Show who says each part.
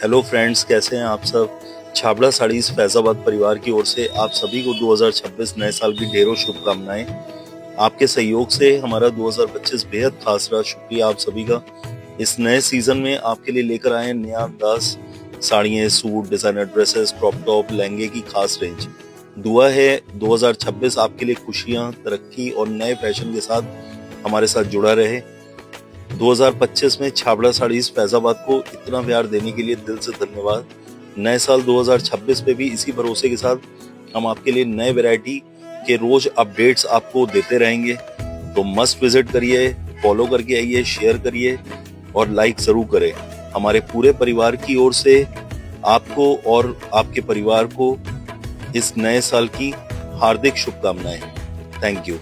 Speaker 1: Hello friends, कैसे हैं आप सब। छाबड़ा साड़ीज फैजाबाद परिवार की ओर से आप सभी को 2026 नए साल की ढेरों शुभकामनाएं। आपके सहयोग से हमारा 2025 बेहद खास रहा। शुक्रिया आप सभी का। इस नए सीजन में आपके लिए लेकर आए नया अंदाज, साड़ियाँ, suit, designer dresses, crop top, लहंगे की खास रेंज। दुआ है 2026 आपके लिए खुशियां, तरक्की और नए फैशन के साथ हमारे साथ जुड़ा रहे। 2025 में छाबड़ा साड़ीज फैजाबाद को इतना प्यार देने के लिए दिल से धन्यवाद। नए साल 2026 में भी इसी भरोसे के साथ हम आपके लिए नए वैरायटी के रोज अपडेट्स आपको देते रहेंगे। तो मस्ट विजिट करिए, फॉलो करके आइए, शेयर करिए और लाइक जरूर करें। हमारे पूरे परिवार की ओर से आपको और आपके परिवार को इस नए साल की हार्दिक शुभकामनाएं। Thank you.